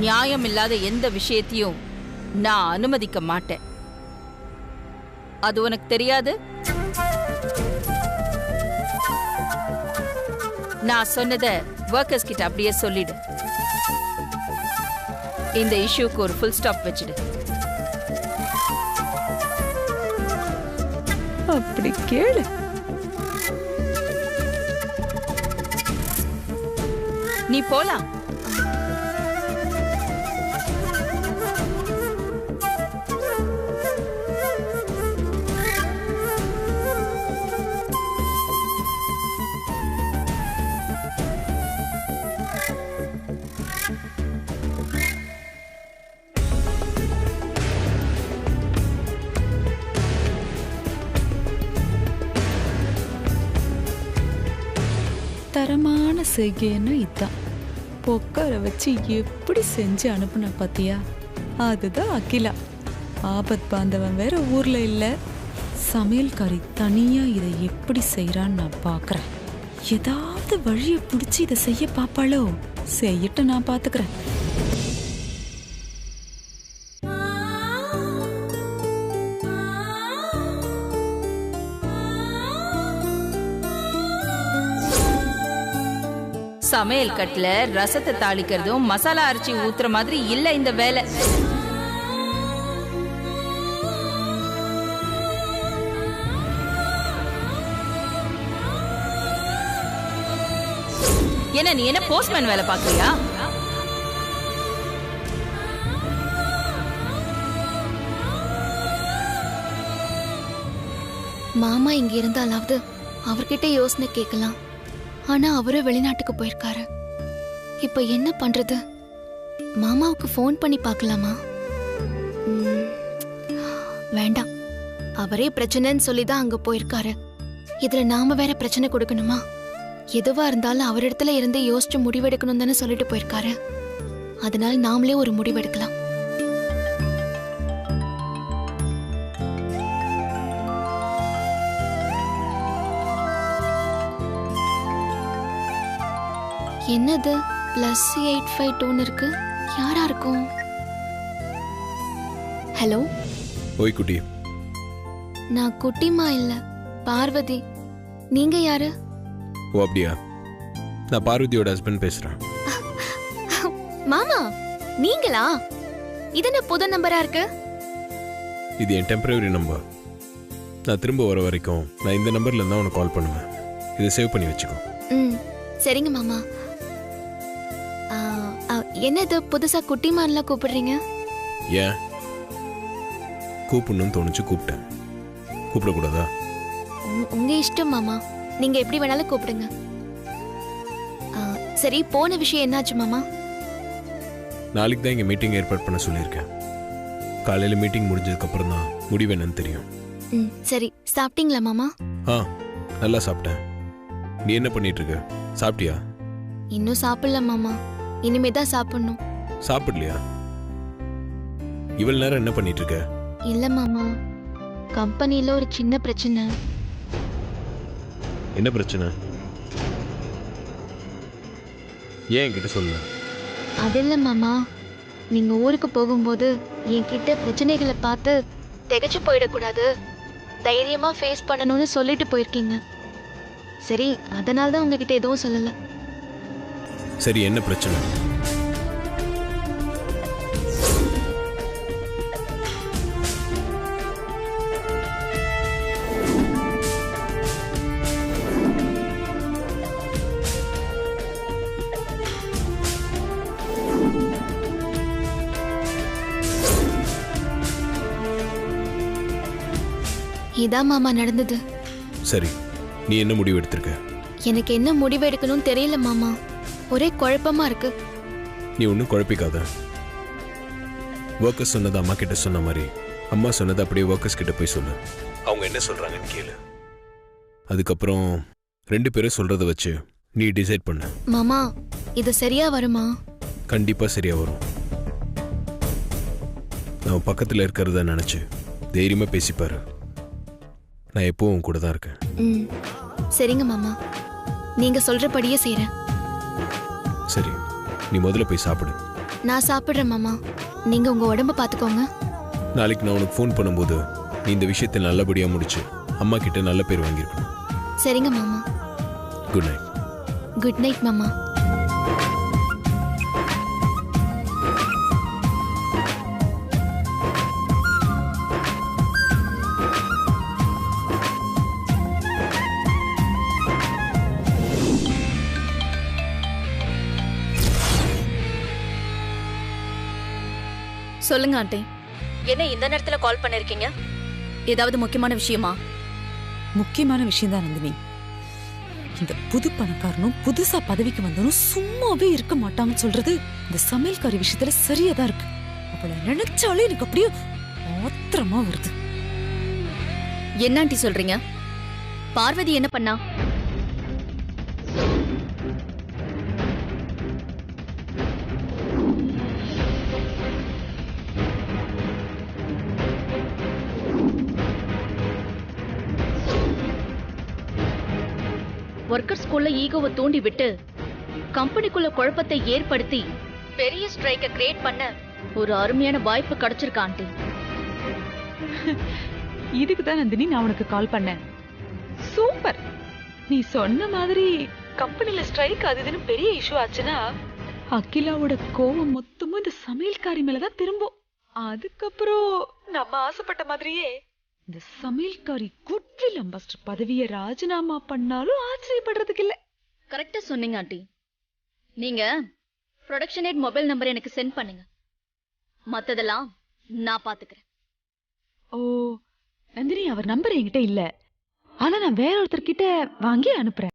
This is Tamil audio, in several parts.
நியாயம் இல்லாத எந்த விஷயத்தையும் நான் அனுமதிக்க மாட்டேன். அது உனக்கு தெரியாது? நான் சொன்னதை ஒர்க்கர்ஸ் கிட்ட அப்படியே சொல்லிடு. இந்த இஷ்யூக்கு ஒரு ஃபுல் ஸ்டாப் வச்சிடு. அப்படி கேளு. நீ போலாம். தரமான செய்கைன்னு இதான். பொக்கரை வச்சு எப்படி செஞ்சு அனுப்புன பாத்தியா? அதுதான் அகிலா. ஆபத் பாந்தவன் வேற ஊர்ல இல்ல. சமையல்காரி தனியா இதை எப்படி செய்யறான்னு நான் பாக்குறேன். ஏதாவது வழியை பிடிச்சி இதை செய்ய பாப்பாளோ? செய்யிட்டு நான் பாத்துக்கிறேன். சமையல் கட்டுல ரசத்தை தாளிக்கிறதும் மசாலா அரைச்சி ஊத்துற மாதிரி இல்ல இந்த வேலை. என்ன நீ என்ன போஸ்ட்மேன் வேலை பாக்குறியா? மாமா இங்க இருந்தாலாவது அவர்கிட்ட யோசனை கேட்கலாம். ஆனா அவரு வெளிநாட்டுக்கு போயிருக்காரு. இப்ப என்ன பண்றது? மாமாவுக்கு ஃபோன் பண்ணி பார்க்கலாமா? வேண்டாம், அவரே பிரச்சனைன்னு சொல்லிதான் அங்க போயிருக்காரு. இதுல நாம வேற பிரச்சனை கொடுக்கணுமா? எதுவா இருந்தாலும் அவரிடத்துல இருந்து யோசிச்சு முடிவெடுக்கணும் தானே சொல்லிட்டு போயிருக்காரு. அதனால நாமளே ஒரு முடிவெடுக்கலாம். என்னது +852 இருக்கு? யாரா இருக்கும்? ஹலோ. ஓய் குட்டி. நான் குட்டிமா இல்ல, பார்வதி. நீங்க யாரு? ஓ அப்படியா, நான் பார்வதியோட ஹஸ்பண்ட் பேசுறேன். மாமா நீங்களா? இது என்ன புது நம்பரா இருக்கு? இது என் டெம்பரரி நம்பர். நான் திரும்ப வர வரைக்கும் நான் இந்த நம்பர்ல இருந்தா உனக்கு கால் பண்ணுவேன். இதை சேவ் பண்ணி வச்சுக்கோ. சரிங்க மாமா. என்னது புதுசா குட்டிமான்லாம் கூப்பிடுறீங்க? ஏன் கூப்பிடணும்னு தோணுச்சு, கூப்பிட்டேன். கூப்பிடக்கூடாதா? உங்க இஷ்டம் மாமா, நீங்க எப்படி வேணாலும் கூப்பிடுங்க. சரி, போன விஷயம் என்னாச்சு மாமா? நாளைக்கு தான் இங்கே மீட்டிங் ஏற்பாடு பண்ண சொல்லியிருக்கேன். காலையில் மீட்டிங் முடிஞ்சதுக்கு அப்புறம் தான் முடிவு என்னன்னு தெரியும். சரி, சாப்பிட்டீங்களா மாமா? நல்லா சாப்பிட்டேன். நீ என்ன பண்ணிட்டு இருக்க? சாப்பிட்டியா? இன்னும் சாப்பிடல மாமா, இனிமே தான் சாப்பிடணும். சாப்பிடலையா? இவ்வளவு நேரம் என்ன பண்ணிட்டு இருக்க? இல்ல மாமா, கம்பெனில ஒரு சின்ன பிரச்சனை. என்ன பிரச்சனை? ஏன் என்கிட்ட சொல்ல? அது இல்ல மாமா, நீங்க ஊருக்கு போகும்போது என்கிட்ட பிரச்சனைகளை பார்த்து திகைச்சு போயிடக்கூடாது, தைரியமா ஃபேஸ் பண்ணணும்னு சொல்லிட்டு போயிருக்கீங்க. சரி, அதனால தான் உங்ககிட்ட எதுவும் சொல்லல. சரி, என்ன பிரச்சனை? இதான் மாமா நடந்தது. சரி, நீ என்ன முடிவு எடுத்திருக்க? எனக்கு என்ன முடிவு எடுக்கணும்னு தெரியல மாமா, ஒரே குழப்பமா இருக்கு. நீ ஒன்றும் குழப்பிக்காத. ஒர்க்கர்ஸ் சொன்னது அம்மா கிட்ட சொன்ன மாதிரி அம்மா சொன்னது அப்படியே ஒர்க்கர்ஸ் கிட்ட போய் சொல்லு. அவங்க என்ன சொல்றாங்கன்னு கேளு. அதுக்கப்புறம் 2 பேரும் சொல்றத வச்சு நீ டிசைட் பண்ணு. மாமா, இது சரியா வருமா? கண்டிப்பா சரியா வரும். நான் பக்கத்துல இருக்கிறத நினைச்சு தைரியமா பேசிப்பாரு. நான் எப்பவும் கூட தான் இருக்கேன். சரிங்க மாமா, நீங்க சொல்றபடியே செய்றேன். சரி, நீ முதல்ல போய் சாப்பிடு. நான் சாப்பிடுறேன் மாமா. நீங்க உங்க உடம்ப பாத்துக்கோங்க. நாளைக்கு நான் உனக்கு ஃபோன் பண்ணும்போது நீ இந்த விஷயத்தை நல்லபடியா முடிச்சு அம்மா கிட்ட நல்ல பேர் வாங்கியிருக்கணும். சரிங்க மாமா. Good night. குட் நைட் மாமா. சொல்லுங்க ஆண்டி. என்ன இந்த நேரத்துல கால் பண்ணிருக்கீங்க? ஏதாவது முக்கியமான விஷயமா? முக்கியமான விஷயம் தான் நந்தினி. இந்த புது பணக்காரனும் புதுசா பதவிக்கு வந்தனும் சும்மாவே இருக்க மாட்டாங்கன்னு சொல்றது இந்த சமையல்காரி விஷயத்துல சரியாதான் இருக்கு. அவளை நினைச்சாலே எனக்கு அப்படியே ஆத்திரமா வருது. என்ன ஆண்டி சொல்றீங்க? பார்வதி என்ன பண்ணா? ஒர்க்கர் ஸ்கூல்ல ஈகோவை தூண்டி விட்டு கம்பெனிக்குள்ள குழப்பத்தை ஏற்படுத்தி பெரிய ஸ்ட்ரைக்க கிரியேட் பண்ண ஒரு அருமையான வாய்ப்பு கிடைச்சிருக்கா ஆண்டி. இதுக்கு தான் நந்தினி நான் உனக்கு கால் பண்ணேன். சூப்பர். நீ சொன்ன மாதிரி கம்பெனில ஸ்ட்ரைக் அதுன்னு பெரிய இஷ்யூ ஆச்சுன்னா அகிலாவோட கோவம் மொத்தமும் இந்த சமையல்காரி மேலதான் திரும்பும். அதுக்கப்புறம் நம்ம ஆசைப்பட்ட மாதிரியே இந்த சமையல்காரி குட்வில் அம்பாஸ்டர் பதவியை ராஜினாமா பண்ணாலும் ஆச்சரியப்படுறதுக்கு இல்ல. கரெக்டா சொன்னீங்க ஆண்டி. நீங்க ப்ரொடக்ஷன் ஹெட் மொபைல் நம்பர் எனக்கு சென்ட் பண்ணுங்க. மத்ததெல்லாம் நான் பாத்துக்கிறேன். ஓ நந்தினி, அவர் நம்பர் என்கிட்ட இல்ல. ஆனா நான் வேற ஒருத்தர்கிட்ட வாங்கி அனுப்புறேன்.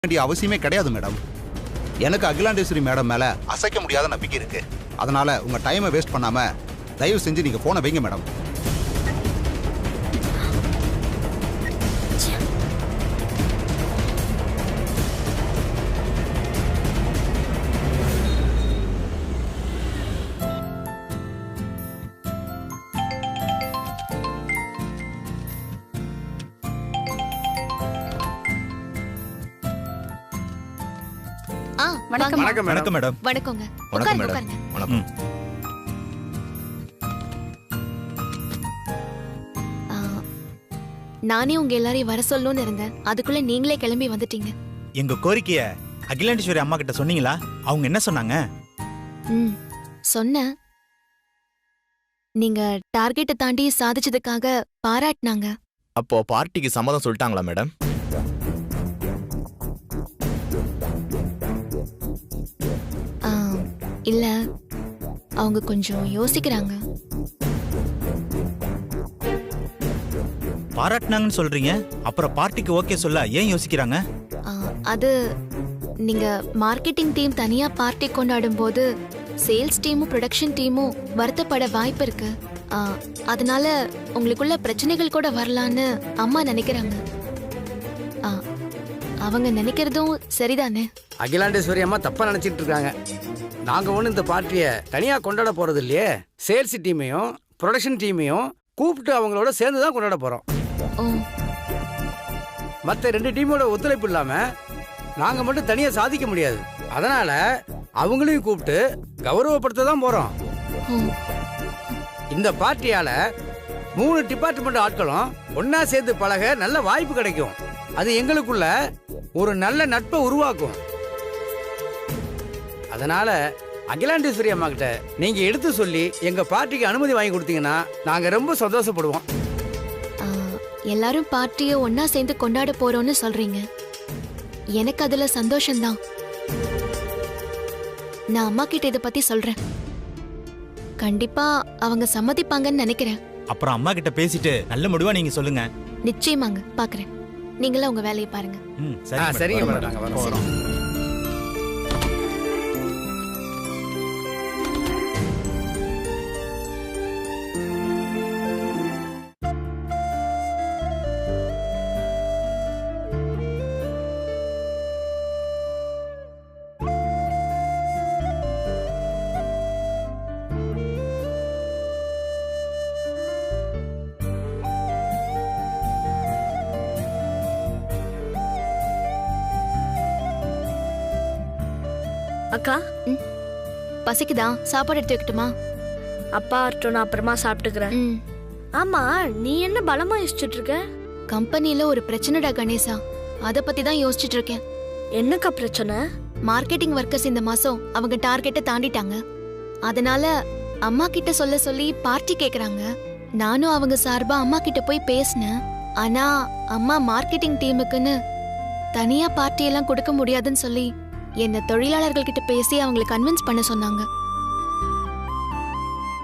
வேண்டிய அவசியமே கிடையாது மேடம். எனக்கு அகிலாண்டேஸ்வரி மேடம் மேல அசைக்க முடியாத நம்பிக்கை இருக்கு. அதனால உங்க டைமை வேஸ்ட் பண்ணாம தயவு செஞ்சு நீங்க போனை வைங்க மேடம். வணக்கம் வணக்கம் வணக்கம் மேடம். வணக்கங்க. வணக்கம் உட்காருங்க, மேடம். உட்காருங்க. வணக்கம். நானே உங்க எல்லாரையும் வர சொல்லணும்னு இருந்தேன். அதுக்குள்ள நீங்களே கிளம்பி வந்துட்டீங்க. எங்க கோரிக்கைய அகிலாண்டேஸ்வரி அம்மா கிட்ட சொன்னீங்களா? அவங்க என்ன சொன்னாங்க? சொன்னேன். நீங்க டார்கெட்டை தாண்டி சாதிச்சதுக்காக பாராட்டினாங்க. அப்போ பார்ட்டிக்கு சம்மதம் சொல்லிட்டாங்களா மேடம்? இல்ல, அவங்க கொஞ்சம் யோசிக்கிறாங்க. பாராட்டினாங்கன்னு சொல்றீங்க, அப்புறம் பார்ட்டிக்கு ஓகே சொல்ல ஏன் யோசிக்கிறாங்க? அது நீங்க மார்க்கெட்டிங் டீம் தனியா பார்ட்டி கொண்டாடும் போது சேல்ஸ் டீமும் ப்ரொடக்ஷன் டீமும் வருத்தப்பட வாய்ப்பு இருக்கு. அதனால உங்களுக்குள்ள பிரச்சனைகள் கூட வரலான்னு அம்மா நினைக்கிறாங்க. அவங்க நினைக்கிறதும் சரிதானே? அகிலாண்டேஸ்வரி அம்மா தப்பா நினைச்சிட்டு இருக்காங்க. நாங்க ஒண்ணு இந்த பார்ட்டியை தனியா கொண்டாட போறது இல்லையே. சேல்ஸ் டீமையும் ப்ரொடக்ஷன் டீமையும் கூப்பிட்டு அவங்களோட சேர்ந்து தான் கொண்டாட போறோம். மற்ற 2 டீமோட ஒத்துழைப்பு இல்லாம நாங்க மட்டும் தனியா சாதிக்க முடியாது. அதனால அவங்களையும் கூப்பிட்டு கௌரவப்படுத்த தான் போறோம். இந்த பார்ட்டியால 3 டிபார்ட்மெண்ட் ஆட்களும் ஒன்னா சேர்ந்து பழக நல்ல வாய்ப்பு கிடைக்கும். அது எங்களுக்குள்ள ஒரு நல்ல நட்பை உருவாக்கும். அதனால அகிலாண்டேஸ்வரி அம்மா கிட்ட நீங்க எடுத்து சொல்லி எங்க பார்ட்டிக்கு அனுமதி வாங்கி கொடுத்தீங்கன்னா நாங்க ரொம்ப சந்தோஷப்படுவோம். எல்லாரும் பார்ட்டியை ஒன்னா சேர்ந்து கொண்டாட போறோம்னு சொல்றீங்க. எனக்கு அதுல சந்தோஷம்தான். நான் அம்மா கிட்ட இதை பத்தி சொல்றேன். கண்டிப்பா அவங்க சம்மதிப்பாங்கன்னு நினைக்கிறேன். அப்புறம் அம்மா கிட்ட பேசிட்டு நல்ல முடிவா நீங்க சொல்லுங்க. நிச்சயமாங்க, பாக்குறேன். நீங்களா உங்க வேலையை பாருங்க. சரிங்க மேடம், நாங்க வரோம். அக்கா, பசிக்குதா? சாப்பாடு எடுத்து வைக்கட்டுமா? அப்பா வரட்டும், நான் அப்புறமா சாப்பிட்டுக்கிறேன். ஆமா, நீ என்ன பலமா யோசிச்சுட்டு இருக்க? கம்பெனில ஒரு பிரச்சனைடா கணேசா, அத பத்தி தான் யோசிச்சுட்டு இருக்கேன். என்னக்கா பிரச்சனை? மார்க்கெட்டிங் ஒர்க்கர்ஸ் இந்த மாசம் அவங்க டார்கெட்டை தாண்டிட்டாங்க. அதனால அம்மா கிட்ட சொல்ல சொல்லி பார்ட்டி கேக்குறாங்க. நானும் அவங்க சார்பா அம்மா கிட்ட போய் பேசினேன். ஆனா அம்மா மார்க்கெட்டிங் டீமுக்குன்னு தனியா பார்ட்டி எல்லாம் கொடுக்க முடியாதுன்னு சொல்லி என்ன தொழிலாளர்கள் கிட்ட பேசி அவங்களை கன்வின்ஸ் பண்ண சொன்னாங்க.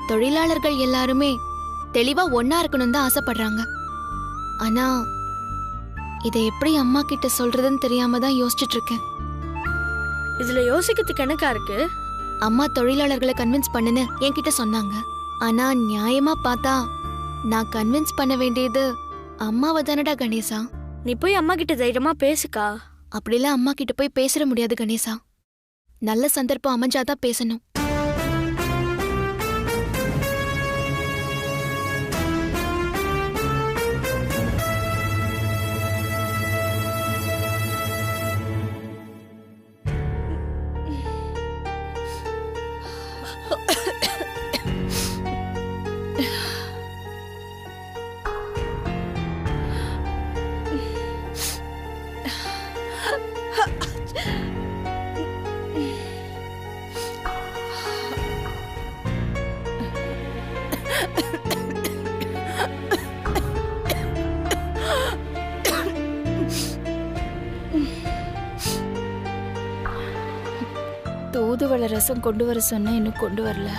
தொழிலாளர்கள் எல்லாருமே தெளிவா ஒன்னா இருக்கணும் தான் ஆசைப்படுறாங்க. ஆனா இதை எப்படி அம்மா கிட்ட சொல்றதுன்னு தெரியாம தான் யோசிச்சுட்டு இருக்கேன். இதுல யோசிக்கிறதுக்கு என்னக்கா இருக்கு? அம்மா தொழிலாளர்களை கன்வின்ஸ் பண்ணுன்னு என்கிட்ட சொன்னாங்க. ஆனா நியாயமா பார்த்தா நான் கன்வின்ஸ் பண்ண வேண்டியது அம்மாவை தானடா கணேசா. நீ போய் அம்மா கிட்ட தைரியமா பேசுக்கா. அப்படிலாம் அம்மா கிட்ட போய் பேசிட முடியாது கணேசா. நல்ல சந்தர்ப்பம் அமைஞ்சாதான் பேசணும். தூதுவளை ரசம் கொண்டு வர சொன்னா இன்னும் கொண்டு வரல.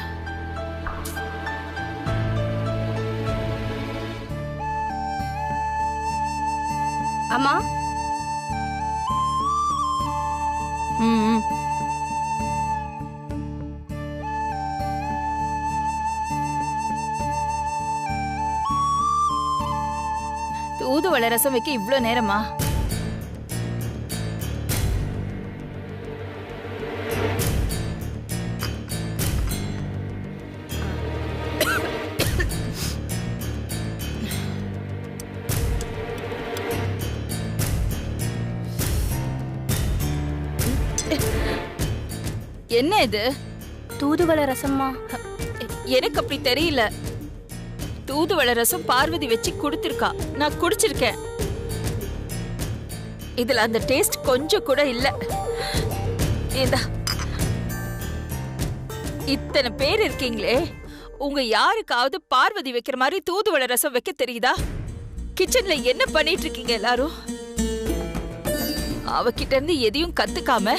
அம்மா, தூதுவளை ரசம் வைக்க இவ்ளோ நேரமா? என்ன இது? தூதுவளை ரசம்மா. எனக்கு அப்படி தெரியல. தூதுவளை ரசம் பார்வதி வச்சு கொடுத்திருக்கா, நான் குடிச்சிருக்கேன். இதுல அந்த டேஸ்ட் கொஞ்சம் கூட இல்ல. இத்தனை பேர் இருக்கீங்களே, உங்க யாருக்காவது பார்வதி வைக்கிற மாதிரி தூதுவளை ரசம் வைக்க தெரியுதா? கிச்சன்ல என்ன பண்ணிட்டு இருக்கீங்க எல்லாரும்? அவகிட்ட இருந்து எதையும் கத்துக்காம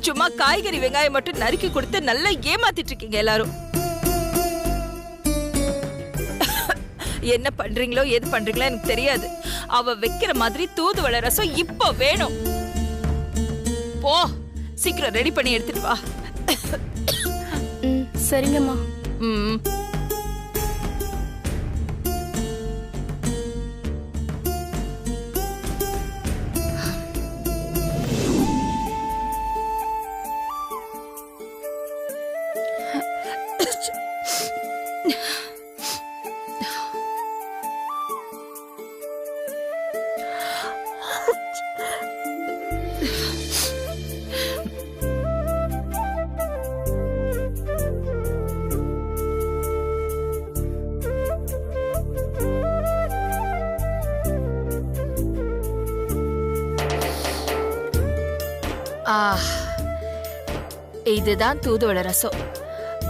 சும்மா காய்கறி வெங்காயம் மட்டும் நறுக்கி கொடுத்து நல்லா ஏமாத்திட்டு இருக்கீங்க எல்லாரும். என்ன பண்றீங்களோ எது பண்றீங்களோ எனக்கு தெரியாது. அவ வைக்கிற மாதிரி தூதுவளை ரசம் இப்போ வேணும். போ, சீக்கிரம் ரெடி பண்ணி எடுத்துட்டு வா. சரிங்கம்மா. இதுதான் தூதுவளை ரசம்.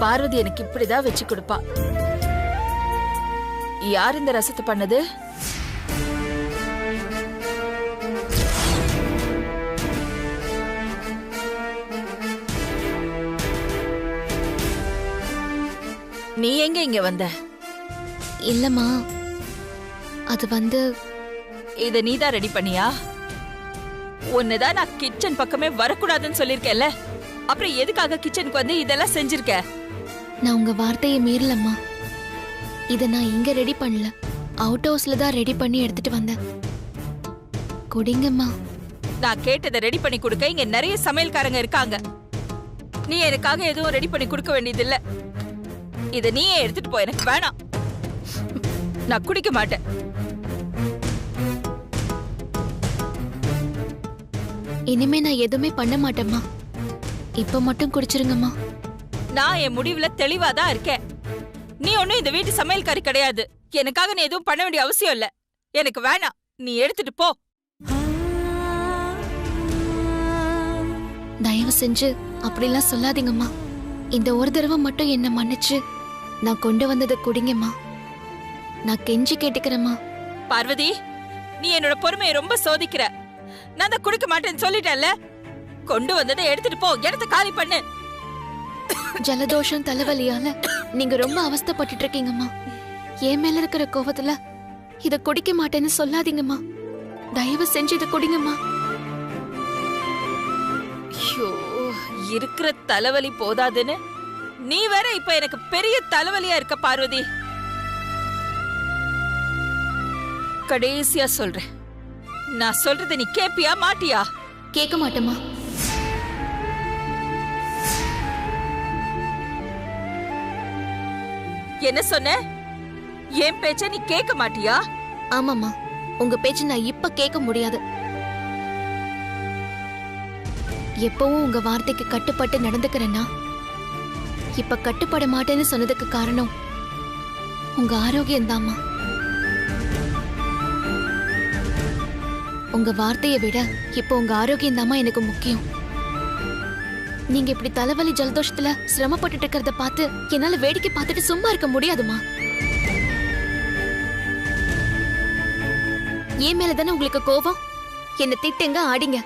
பார்வதி எனக்கு இப்படிதான் வச்சு கொடுப்பா. யார் இந்த ரசத்தை பண்ணது? நீ எங்க இங்க வந்த? இல்லம்மா, அது வந்து இத நீதான் ரெடி பண்ணியா? உன்னதான் நான் கிச்சன் பக்கமே வரக்கூடாதுன்னு சொல்லிருக்கேன்ல, அப்புறம் எதுக்காக கிச்சனுக்கு வந்து இதெல்லாம் செஞ்சிருக்க? நான் உங்க வார்த்தையை மீறலம்மா. இத நான் இங்க ரெடி பண்ணல, அவுட் ஹவுஸ்ல தான் ரெடி பண்ணி எடுத்துட்டு வந்தேன். குடிங்கம்மா. நான் கேட்டதை ரெடி பண்ணி கொடுக்க இங்க நிறைய சமையல்காரங்க இருக்காங்க. நீ எனக்காக எதுவும் ரெடி பண்ணி கொடுக்க வேண்டியதில்ல. இத நீயே எடுத்துட்டு போ, எனக்கு வேணாம். நான் குடிக்க மாட்டேன். இனிமே நான் எதுவுமே பண்ண மாட்டேம்மா. இப்ப மட்டும் குடிச்சிருங்கம்மா. நான் என் முடிவுல தெளிவாதான் இருக்கேன். நீ ஒண்ணும் இந்த வீட்டு சமையல்காரி கிடையாது. எனக்காக நீ எதுவும் பண்ண வேண்டிய அவசியம் இல்ல. எனக்கு வேணாம், நீ எடுத்துட்டு போ. தயவு செஞ்சு அப்படிலாம் சொல்லாதீங்கம்மா. இந்த ஒரு தடவை மட்டும் என்ன மன்னிச்சு நான் கொண்டு வந்ததை குடிங்கம்மா. நான் கெஞ்சி கேட்டுக்கிறேம்மா. பார்வதி, நீ என்னோட பொறுமையை ரொம்ப சோதிக்கிற. நான் தான் குடிக்க மாட்டேன்னு சொல்லிட்டேன்ல. கொண்டு வந்ததை எடுத்துட்டு போ, இடத்த காலி பண்ணு. ஜலதோஷம் தலைவலியால நீங்க ரொம்ப அவஸ்தைப்பட்டுட்டு இருக்கீங்கம்மா. என் மேல இருக்கிற கோவத்துல இத குடிக்க மாட்டேன்னு சொல்லாதீங்கம்மா. தயவு செஞ்சு இத குடிங்கம்மா. ஐயோ, இருக்கிற தலைவலி போதாதுன்னு நீ வேற இப்ப எனக்கு பெரிய தலைவலியா இருக்க பார்வதி. கடைசியா சொல்றேன், நான் சொல்றதை நீ கேப்பியா மாட்டியா? கேட்க மாட்டேம்மா. என்ன சொன்ன? என் பேச்ச நீ கேட்க மாட்டியா? ஆமாம்மா, உங்க பேச்சு நான் இப்ப கேட்க முடியாது. எப்பவும் உங்க வார்த்தைக்கு கட்டுப்பட்டு நடந்துக்கிறேன்னா இப்ப கட்டுப்பட மாட்டேன்னு சொன்னதுக்கு காரணம் உங்க ஆரோக்கியம் தாம்மா. உங்க வார்த்தையை விட இப்ப உங்க ஆரோக்கியம் தாம்மா எனக்கு முக்கியம். நீங்க இப்படி தலைவலி ஜலதோஷத்துல சிரமப்பட்டு இருக்கிறத பார்த்து என்னால வேடிக்கை பார்த்துட்டு சும்மா இருக்க முடியாதுமா. ஏன் மேலதானே உங்களுக்கு கோபம்? என்ன திட்டுங்க, ஆடிங்க,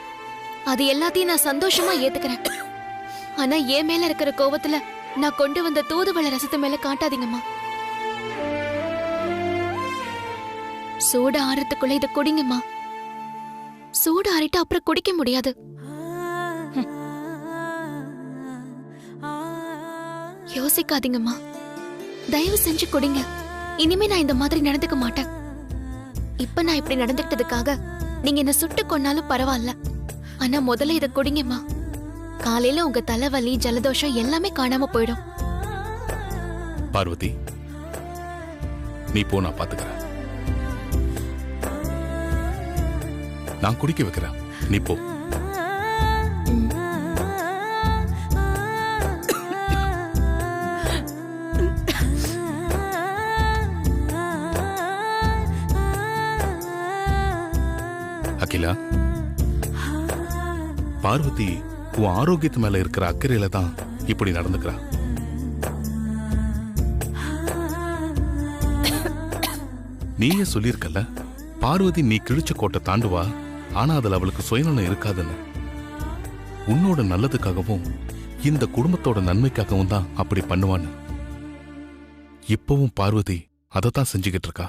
அது எல்லாத்தையும் நான் சந்தோஷமா ஏத்துக்கிறேன். ஆனா என் மேல இருக்கிற கோபத்துல நான் கொண்டு வந்த தூதுவளை ரசத்து மேல காட்டாதீங்கம்மா. சூடு ஆறதுக்குள்ள இத குடிங்கம்மா. சூடு ஆறிட்டு அப்புறம் குடிக்க முடியாது. யோசிக்காதீங்கம்மா, தயவு செஞ்சு குடிங்க. இனிமே நான் இந்த மாதிரி நடந்துக்க மாட்டேன். இப்ப நான் இப்படி நடந்துக்கிட்டதுக்காக நீங்க என்ன சுட்டு கொன்னாலும் பரவாயில்ல. ஆனா முதல்ல இத குடிங்கம்மா. காலையில உங்க தலைவலி ஜலதோஷம் எல்லாமே காணாம போயிடும். பார்வதி, நீ போ, நான் பாத்துக்கிறேன். நான் குடிக்க வைக்கிறேன், நீ போ. அகிலா, பார்வதி உன் ஆரோக்கியத்து மேல இருக்கிற அக்கறையில தான் இப்படி நடந்துக்கிறா. நீயே சொல்லியிருக்கல, பார்வதி நீ கிழிச்ச கோட்டை தாண்டுவா, ஆனா அதுல அவளுக்கு சுயநலம் இருக்காதுன்னு. உன்னோட நல்லதுக்காகவும் இந்த குடும்பத்தோட நன்மைக்காகவும் தான் அப்படி பண்ணுவான்னு. இப்பவும் பார்வதி அதைத்தான் செஞ்சுக்கிட்டு இருக்கா.